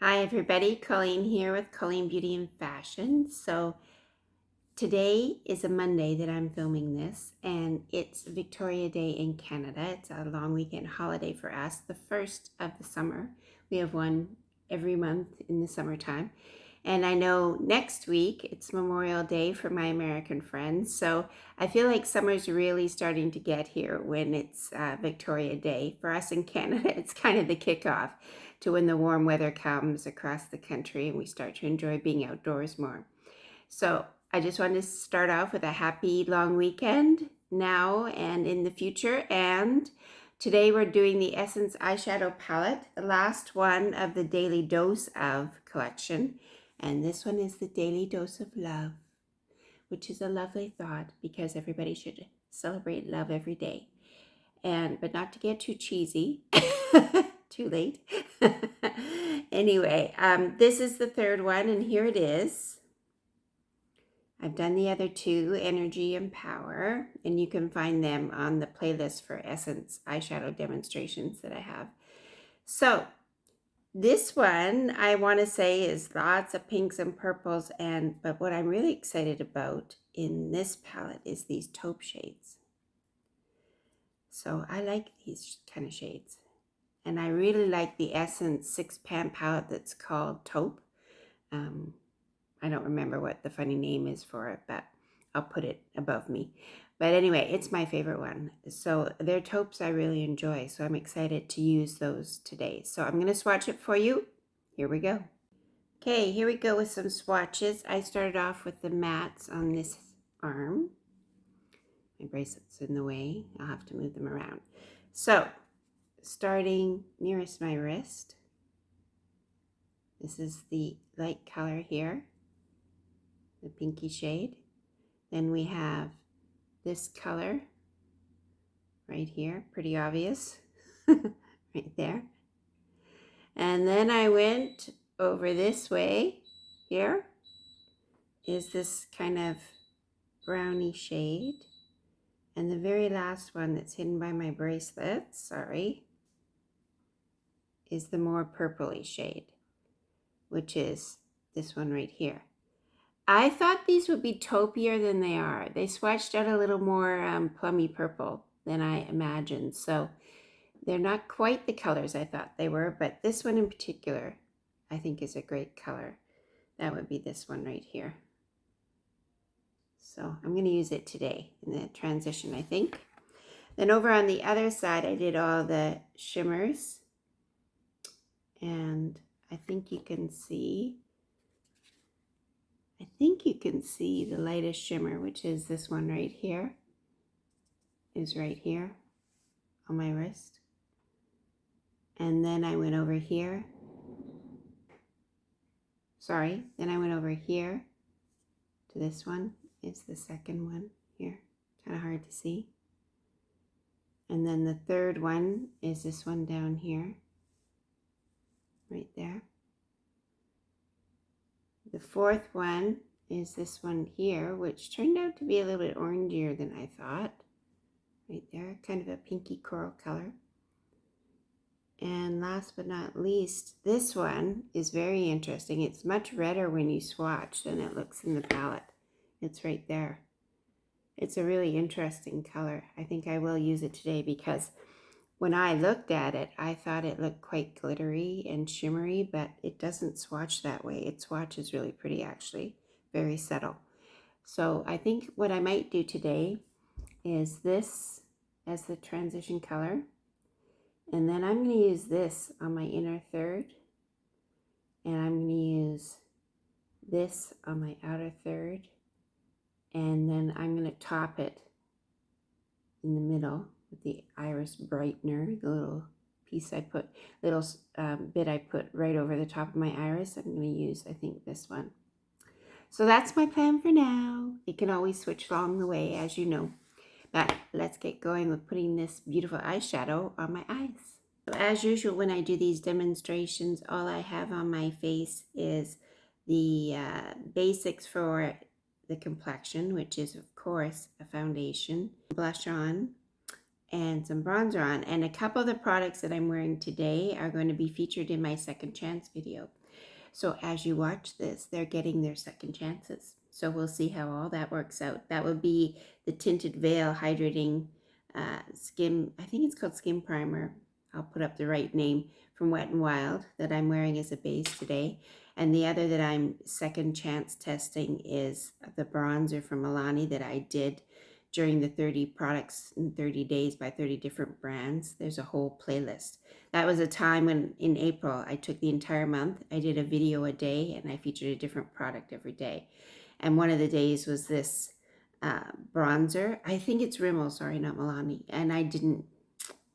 Hi everybody, Colleen here with Colleen Beauty and Fashion. So today is a Monday that I'm filming this, and it's Victoria Day in Canada. It's a long weekend holiday for us, the first of the summer. We have one every month in the summertime. And I know next week it's Memorial Day for my American friends. So I feel like summer's really starting to get here when it's Victoria Day. For us in Canada, it's kind of the kickoff to when the warm weather comes across the country and we start to enjoy being outdoors more. So I just wanted to start off with a happy long weekend now and in the future. And today we're doing the Essence eyeshadow palette, the last one of the Daily Dose of collection. And this one is the Daily Dose of Love, which is a lovely thought because everybody should celebrate love every day. But not to get too cheesy, too late. Anyway, this is the third one, and here it is. I've done the other two, Energy and Power, and you can find them on the playlist for Essence eyeshadow demonstrations that I have. So this one, I want to say, is lots of pinks and purples, but what I'm really excited about in this palette is these taupe shades. So I like these kind of shades. And I really like the Essence 6-pan palette that's called Taupe. I don't remember what the funny name is for it, but I'll put it above me. But anyway, it's my favorite one. So their taupes I really enjoy, so I'm excited to use those today. So I'm going to swatch it for you. Here we go. Okay, here we go with some swatches. I started off with the mattes on this arm. My bracelet's in the way. I'll have to move them around. So, starting nearest my wrist, this is the light color here, the pinky shade. Then we have this color right here, pretty obvious, right there. And then I went over this way. Here is this kind of browny shade. And the very last one that's hidden by my bracelet, is the more purpley shade, which is this one right here. I thought these would be taupier than they are. They swatched out a little more plummy purple than I imagined. So they're not quite the colors I thought they were, but this one in particular, I think is a great color. That would be this one right here. So I'm going to use it today in the transition, I think. Then over on the other side, I did all the shimmers. And I think you can see the lightest shimmer, which is this one right here, is right here on my wrist. And then I went over here. Then I went over here to this one. It's the second one here. Kind of hard to see. And then the third one is this one down here, right there. The fourth one is this one here, which turned out to be a little bit orangier than I thought. Right there, kind of a pinky coral color. And last but not least, this one is very interesting. It's much redder when you swatch than it looks in the palette. It's right there. It's a really interesting color. I think I will use it today because when I looked at it, I thought it looked quite glittery and shimmery, but it doesn't swatch that way. It swatches really pretty, actually. Very subtle. So I think what I might do today is this as the transition color. And then I'm going to use this on my inner third. And I'm going to use this on my outer third. And then I'm going to top it in the middle with the iris brightener, the little piece I put, bit I put right over the top of my iris. I'm going to use, I think, this one. So that's my plan for now. It can always switch along the way, as you know. But let's get going with putting this beautiful eyeshadow on my eyes. So as usual, when I do these demonstrations, all I have on my face is the basics for the complexion, which is, of course, a foundation, blush on, and some bronzer on. And a couple of the products that I'm wearing today are going to be featured in my second chance video. So as you watch this, they're getting their second chances. So we'll see how all that works out. That would be the Tinted Veil Hydrating Skin, I think it's called Skin Primer. I'll put up the right name, from Wet n Wild, that I'm wearing as a base today. And the other that I'm second chance testing is the bronzer from Milani that I did during the 30 products in 30 days by 30 different brands. There's a whole playlist. That was a time when in April I took the entire month. I did a video a day and I featured a different product every day. And one of the days was this bronzer. I think it's Rimmel, sorry, not Milani. And I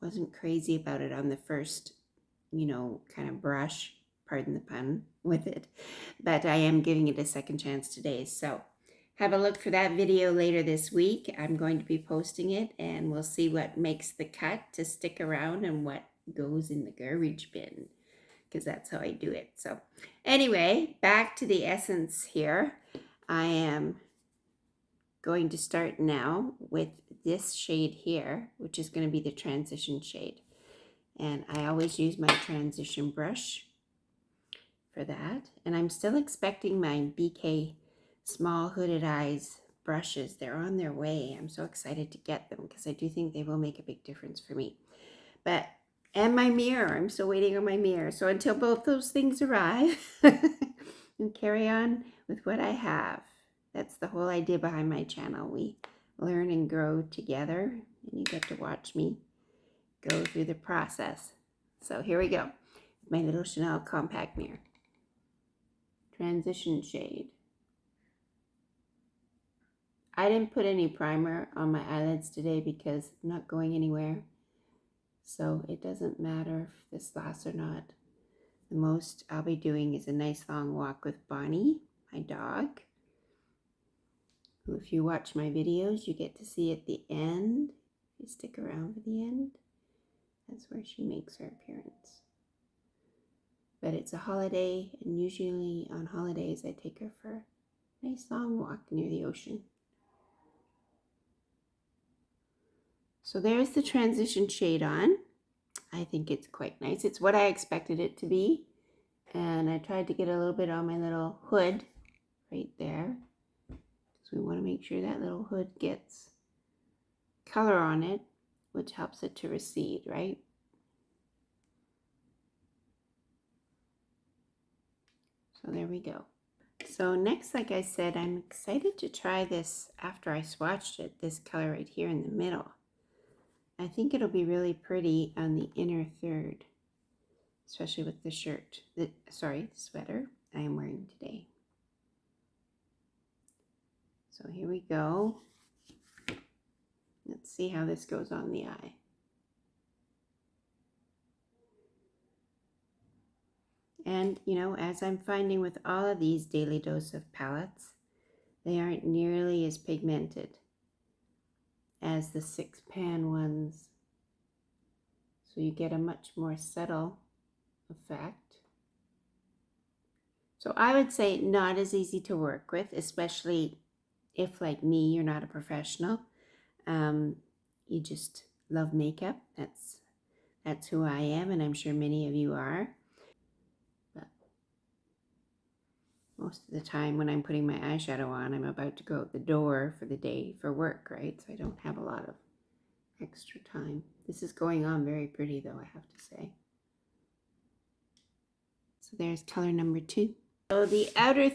wasn't crazy about it on the first, kind of brush, pardon the pun, with it. But I am giving it a second chance today. So have a look for that video later this week. I'm going to be posting it and we'll see what makes the cut to stick around and what goes in the garbage bin, because that's how I do it. So anyway, back to the essence here. I am going to start now with this shade here, which is going to be the transition shade. And I always use my transition brush for that. And I'm still expecting my BK Small Hooded Eyes brushes. They're on their way. I'm so excited to get them because I do think they will make a big difference for me. And my mirror. I'm still waiting on my mirror. So until both those things arrive, and carry on with what I have. That's the whole idea behind my channel. We learn and grow together, and you get to watch me go through the process. So here we go. My little Chanel compact mirror. Transition shade. I didn't put any primer on my eyelids today because I'm not going anywhere. So it doesn't matter if this lasts or not. The most I'll be doing is a nice long walk with Bonnie, my dog, who, if you watch my videos, you get to see at the end. If you stick around to the end, that's where she makes her appearance. But it's a holiday, and usually on holidays I take her for a nice long walk near the ocean. So there's the transition shade on. I think it's quite nice. It's what I expected it to be. And I tried to get a little bit on my little hood right there. So we want to make sure that little hood gets color on it, which helps it to recede, right? So there we go. So next, like I said, I'm excited to try this after I swatched it, this color right here in the middle. I think it'll be really pretty on the inner third, especially with the shirt, the sweater I am wearing today. So here we go. Let's see how this goes on the eye. And, as I'm finding with all of these Daily Dose of palettes, they aren't nearly as pigmented as the 6-pan ones. So you get a much more subtle effect. So I would say not as easy to work with, especially if, like me, you're not a professional. You just love makeup. That's who I am, and I'm sure many of you are. But most of the time when I'm putting my eyeshadow on, I'm about to go out the door for the day for work, right? So I don't have a lot of extra time. This is going on very pretty, though, I have to say. So there's color number 2. So the outer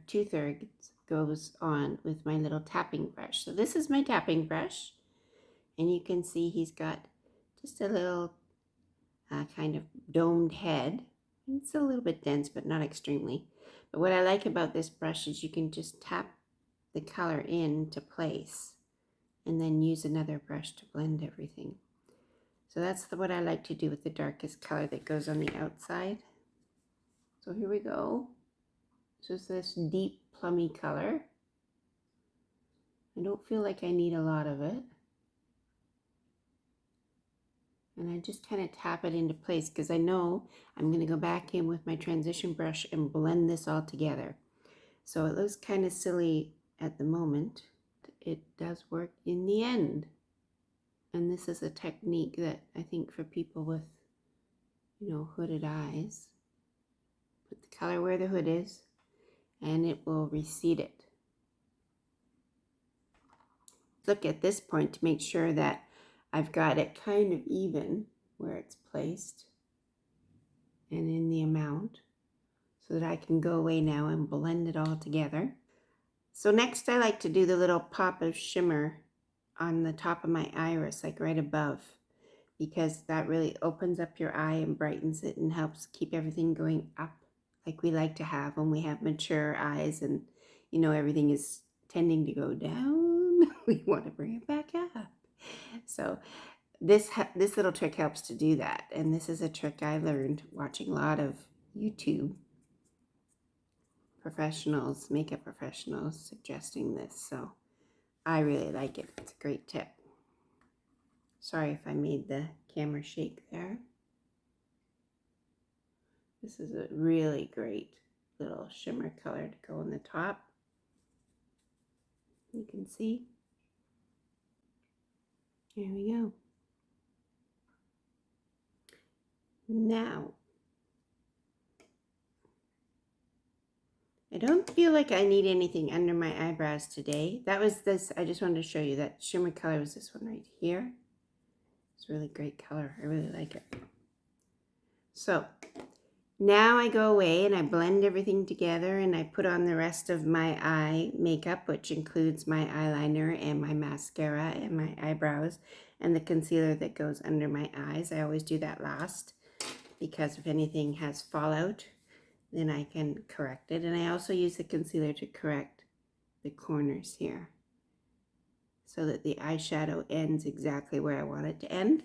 2/3 goes on with my little tapping brush. So this is my tapping brush, and you can see he's got just a little kind of domed head. It's a little bit dense, but not extremely. But what I like about this brush is you can just tap the color into place and then use another brush to blend everything. So that's what I like to do with the darkest color that goes on the outside. So here we go. So it's this deep plummy color. I don't feel like I need a lot of it. And I just kind of tap it into place because I know I'm going to go back in with my transition brush and blend this all together. So it looks kind of silly at the moment. It does work in the end. And this is a technique that I think for people with, you know, hooded eyes. Put the color where the hood is, and it will recede it. Look at this point to make sure that I've got it kind of even where it's placed and in the amount, so that I can go away now and blend it all together. So next I like to do the little pop of shimmer on the top of my iris, like right above, because that really opens up your eye and brightens it and helps keep everything going up like we like to have when we have mature eyes and, you know, everything is tending to go down. We want to bring it back up. So this little trick helps to do that. And this is a trick I learned watching a lot of YouTube professionals, makeup professionals suggesting this. So I really like it. It's a great tip. Sorry if I made the camera shake there. This is a really great little shimmer color to go on the top. You can see. There we go. Now, I don't feel like I need anything under my eyebrows today. That was this, I just wanted to show you that shimmer color was this one right here. It's a really great color. I really like it. So now I go away and I blend everything together and I put on the rest of my eye makeup, which includes my eyeliner and my mascara and my eyebrows and the concealer that goes under my eyes. I always do that last because if anything has fallout, then I can correct it. And I also use the concealer to correct the corners here so that the eyeshadow ends exactly where I want it to end.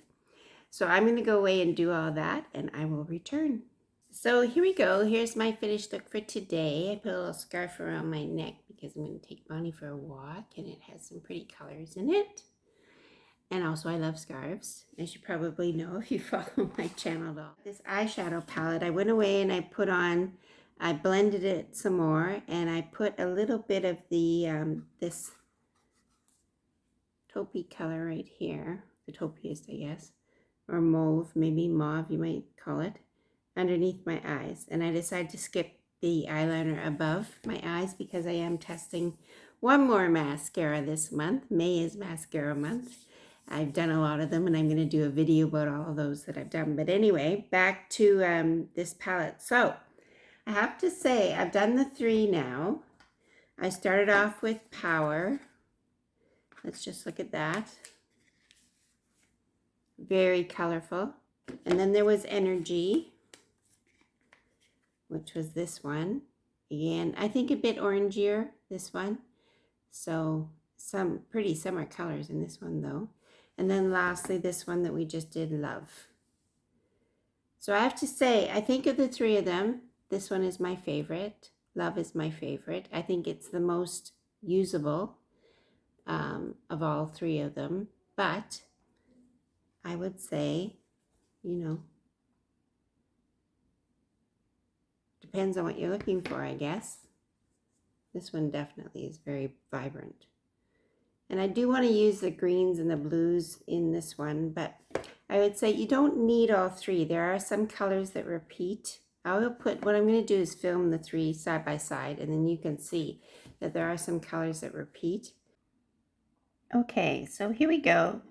So I'm going to go away and do all that and I will return. So here we go. Here's my finished look for today. I put a little scarf around my neck because I'm going to take Bonnie for a walk and it has some pretty colors in it. And also I love scarves, as you probably know if you follow my channel at all. This eyeshadow palette, I went away and I blended it some more and I put a little bit of the, this taupey color right here, the taupiest I guess, or mauve, maybe mauve you might call it, underneath my eyes. And I decided to skip the eyeliner above my eyes because I am testing one more mascara this month. May is mascara month. I've done a lot of them and I'm going to do a video about all of those that I've done. But anyway, back to this palette. So I have to say I've done the 3 now. I started off with Power. Let's just look at that. Very colorful. And then there was Energy, which was this one. Again, I think a bit orangier, this one. So some pretty summer colors in this one though. And then lastly, this one that we just did, Love. So I have to say, I think of the 3 of them, this one is my favorite. Love is my favorite. I think it's the most usable of all 3 of them. But I would say, you know, depends on what you're looking for, I guess. This one definitely is very vibrant. And I do want to use the greens and the blues in this one, but I would say you don't need all 3. There are some colors that repeat. I will put, what I'm going to do is film the 3 side by side, and then you can see that there are some colors that repeat. Okay, so here we go.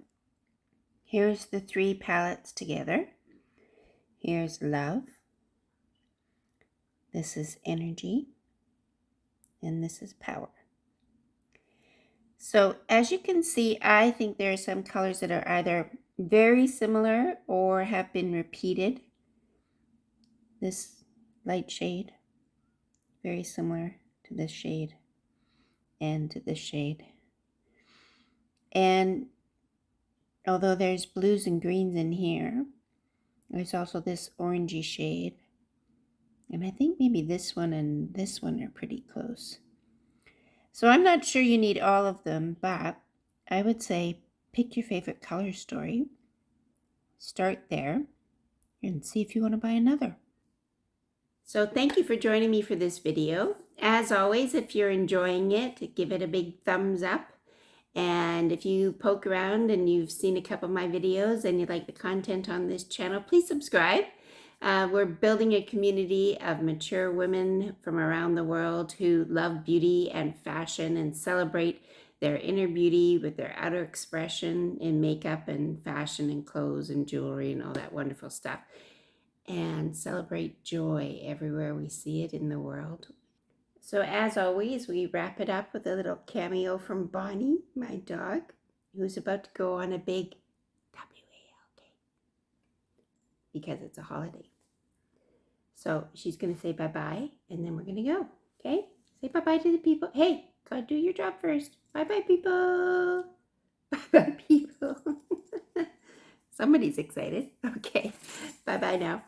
Here's the 3 palettes together. Here's Love. This is Energy. And this is Power. So as you can see, I think there are some colors that are either very similar or have been repeated. This light shade, very similar to this shade and to this shade. And although there's blues and greens in here, there's also this orangey shade. And I think maybe this one and this one are pretty close. So I'm not sure you need all of them, but I would say pick your favorite color story, start there, and see if you want to buy another. So thank you for joining me for this video. As always, if you're enjoying it, give it a big thumbs up And if you poke around and you've seen a couple of my videos and you like the content on this channel, please subscribe. We're building a community of mature women from around the world who love beauty and fashion and celebrate their inner beauty with their outer expression in makeup and fashion and clothes and jewelry and all that wonderful stuff. And celebrate joy everywhere we see it in the world. So as always, we wrap it up with a little cameo from Bonnie, my dog, who's about to go on a big WALK because it's a holiday. So she's going to say bye-bye, and then we're going to go, okay? Say bye-bye to the people. Hey, gotta do your job first. Bye-bye, people. Bye-bye, people. Somebody's excited. Okay, bye-bye now.